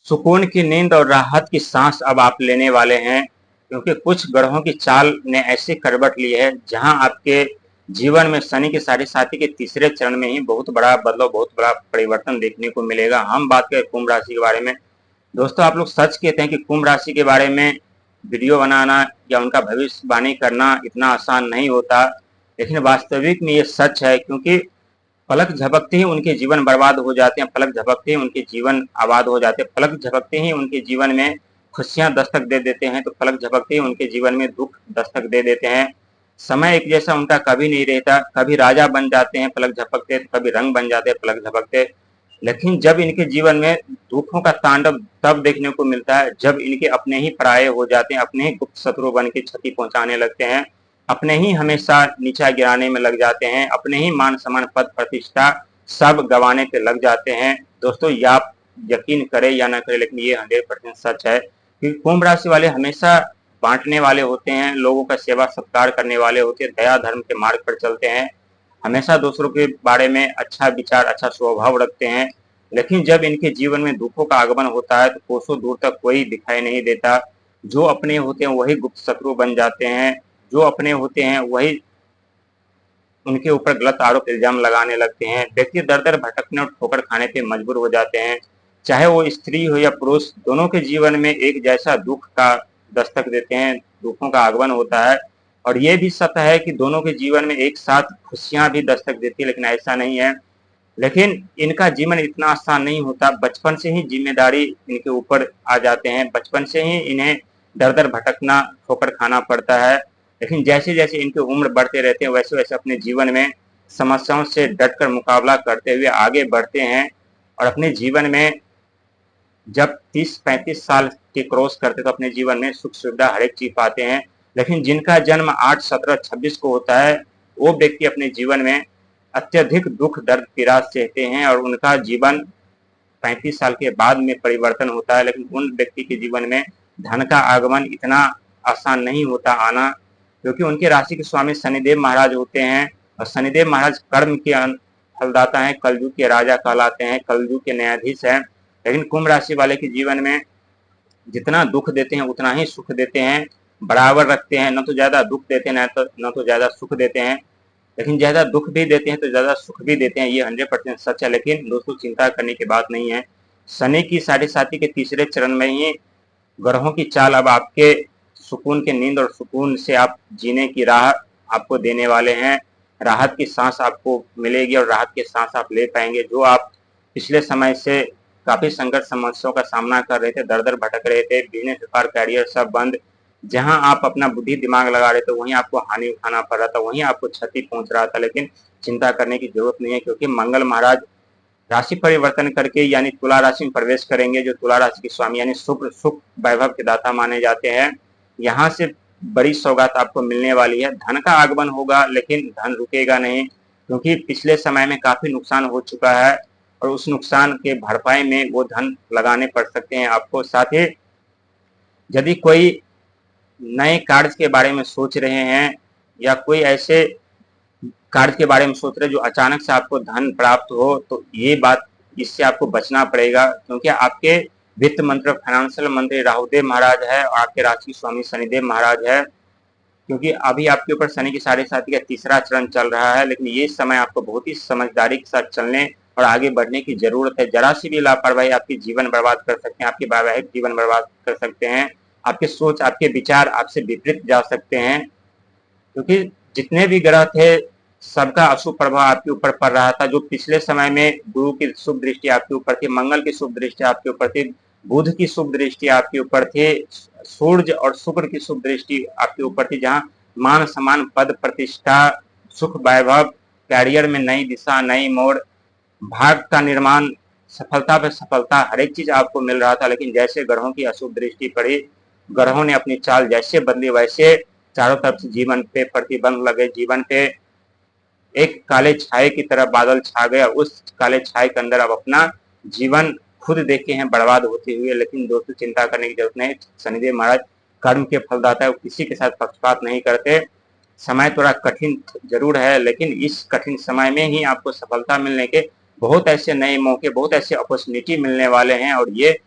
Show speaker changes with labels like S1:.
S1: सुकून की नींद और राहत की सांस अब आप लेने वाले हैं, क्योंकि कुछ ग्रहों की चाल ने ऐसी करवट ली है जहां आपके जीवन में शनि के साढ़े साथी के तीसरे चरण में ही बहुत बड़ा बदलाव, बहुत बड़ा परिवर्तन देखने को मिलेगा। हम बात करें कुंभ राशि के बारे में। दोस्तों, आप लोग सच कहते हैं कि कुंभ राशि के बारे में वीडियो बनाना या उनका भविष्यवाणी करना इतना आसान नहीं होता, लेकिन वास्तविक में ये सच है, क्योंकि पलक झपकते ही उनके जीवन बर्बाद हो जाते हैं, पलक झपकते ही उनके जीवन आबाद हो जाते हैं, पलक झपकते ही उनके जीवन में खुशियां दस्तक दे देते हैं, तो पलक झपकते ही उनके जीवन में दुख दस्तक दे देते हैं। समय एक जैसा उनका कभी नहीं रहता, कभी राजा बन जाते हैं पलक झपकते, तो कभी रंग बन जाते हैं पलक झपकते। लेकिन जब इनके जीवन में दुखों का तांडव तब देखने को मिलता है जब इनके अपने ही पराये हो जाते हैं, अपने ही गुप्त शत्रु बन के क्षति पहुंचाने लगते हैं, अपने ही हमेशा नीचा गिराने में लग जाते हैं, अपने ही मान सम्मान पद प्रतिष्ठा सब गंवाने पे लग जाते हैं। दोस्तों, ये आप यकीन करें या ना करें, लेकिन ये 100% सच है कि कुंभ राशि वाले हमेशा बांटने वाले होते हैं, लोगों का सेवा सत्कार करने वाले होते हैं, दया धर्म के मार्ग पर चलते हैं, हमेशा दूसरों के बारे में अच्छा विचार, अच्छा स्वभाव रखते हैं। लेकिन जब इनके जीवन में दुखों का आगमन होता है तो कोसों दूर तक कोई दिखाई नहीं देता। जो अपने होते हैं वही गुप्त शत्रु बन जाते हैं, जो अपने होते हैं वही उनके ऊपर गलत आरोप इल्जाम लगाने लगते हैं। व्यक्ति दर दर भटकने और ठोकर खाने पे मजबूर हो जाते हैं। चाहे वो स्त्री हो या पुरुष, दोनों के जीवन में एक जैसा दुख का दस्तक देते हैं, दुखों का आगमन होता है। और ये भी सत्य है कि दोनों के जीवन में एक साथ खुशियां भी दस्तक देती है, लेकिन ऐसा नहीं है। लेकिन इनका जीवन इतना आसान नहीं होता, बचपन से ही जिम्मेदारी इनके ऊपर आ जाते हैं, बचपन से ही इन्हें दर दर भटकना, ठोकर खाना पड़ता है। लेकिन जैसे जैसे इनकी उम्र बढ़ते रहते हैं वैसे वैसे अपने जीवन में समस्याओं से डटकर मुकाबला करते हुए आगे बढ़ते हैं, और अपने जीवन में जब 30-35 साल के क्रॉस करते तो अपने जीवन में सुख सुविधा हर एक चीज पाते हैं। लेकिन जिनका जन्म 8, 17, 26 को होता है, वो व्यक्ति अपने जीवन में अत्यधिक दुख दर्द पीड़ा सहते हैं और उनका जीवन 35 साल के बाद में परिवर्तन होता है। लेकिन उन व्यक्ति के जीवन में धन का आगमन इतना आसान नहीं होता आना, क्योंकि उनके राशि के स्वामी शनिदेव महाराज होते हैं, और शनिदेव महाराज कर्म के फलदाता हैं, कलयुग के राजा कहलाते हैं, कलयुग के न्यायाधीश हैं। लेकिन कुंभ राशि वाले के जीवन में जितना दुख देते हैं उतना ही सुख देते हैं, बराबर रखते हैं, न तो ज्यादा दुख देते हैं न तो ज्यादा सुख देते हैं। लेकिन ज्यादा दुख भी देते हैं तो ज्यादा सुख भी देते हैं, ये 100% सच है। लेकिन दोस्तों, चिंता करने की बात नहीं है। शनि की साढ़े साथी के तीसरे चरण में ही ग्रहों की चाल अब आपके सुकून के नींद और सुकून से आप जीने की राह आपको देने वाले हैं। राहत की सांस आपको मिलेगी और राहत की सांस आप ले पाएंगे। जो आप पिछले समय से काफी संकट समस्याओं का सामना कर रहे थे, दर दर भटक रहे थे, बिजनेस व्यापार कैरियर सब बंद, जहां आप अपना बुद्धि दिमाग लगा रहे थे वहीं आपको हानि उठाना पड़ रहा था, वहीं आपको क्षति पहुंच रहा था। लेकिन चिंता करने की जरूरत नहीं है, क्योंकि मंगल महाराज राशि परिवर्तन करके यानी तुला राशि में प्रवेश करेंगे, जो तुला राशि के स्वामी यानी शुक्र सुख वैभव के दाता माने जाते हैं। यहाँ से बड़ी सौगात आपको मिलने वाली है। धन का आगमन होगा, लेकिन धन रुकेगा नहीं, क्योंकि पिछले समय में काफी नुकसान हो चुका है और उस नुकसान के भरपाई में वो धन लगाने पड़ सकते हैं आपको। साथ ही यदि कोई नए कार्य के बारे में सोच रहे हैं या कोई ऐसे कार्य के बारे में सोच रहे हैं जो अचानक से आपको धन प्राप्त हो, तो ये बात, इससे आपको बचना पड़ेगा, क्योंकि आपके वित्त मंत्री फाइनेंशियल मंत्री राहुदेव महाराज है और आपके राशि स्वामी शनिदेव महाराज है। क्योंकि अभी आपके ऊपर शनि की साढ़े साथी का तीसरा चरण चल रहा है, लेकिन ये समय आपको बहुत ही समझदारी के साथ चलने और आगे बढ़ने की जरूरत है। जरा सी भी लापरवाही आपकी जीवन बर्बाद कर सकते हैं, आपके वैवाहिक जीवन बर्बाद कर सकते हैं, आपके सोच, आपके विचार आपसे विपरीत जा सकते हैं। क्योंकि जितने भी ग्रह थे सबका अशुभ प्रभाव आपके ऊपर पड़ रहा था। जो पिछले समय में गुरु की शुभ दृष्टि आपके ऊपर थी, मंगल की शुभ दृष्टि आपके ऊपर थी, बुध की शुभ दृष्टि आपके ऊपर थी, सूर्य और शुक्र की शुभ दृष्टि आपके ऊपर थी, जहां मान सम्मान पद प्रतिष्ठा सुख वैभव, कैरियर में नई दिशा नई मोड़, भाग का निर्माण, सफलता पे सफलता, हर एक चीज आपको मिल रहा था। लेकिन जैसे ग्रहों की अशुभ दृष्टि पड़ी, ग्रहों ने अपनी चाल जैसे बदली, वैसे चारों तरफ से जीवन पे प्रतिबंध लगे, जीवन पे एक काले छाए की तरह बादल छा गया। उस काले छाए के अंदर अब अपना जीवन खुद देखे हैं बर्बाद होते हुए। लेकिन दोस्तों, चिंता करने की जरूरत नहीं। शनिदेव महाराज कर्म के फलदाता है, वो किसी के साथ पक्षपात नहीं करते। समय थोड़ा कठिन जरूर है, लेकिन इस कठिन समय में ही आपको सफलता मिलने के बहुत ऐसे नए मौके, बहुत ऐसे अपॉर्चुनिटी मिलने वाले हैं, और ये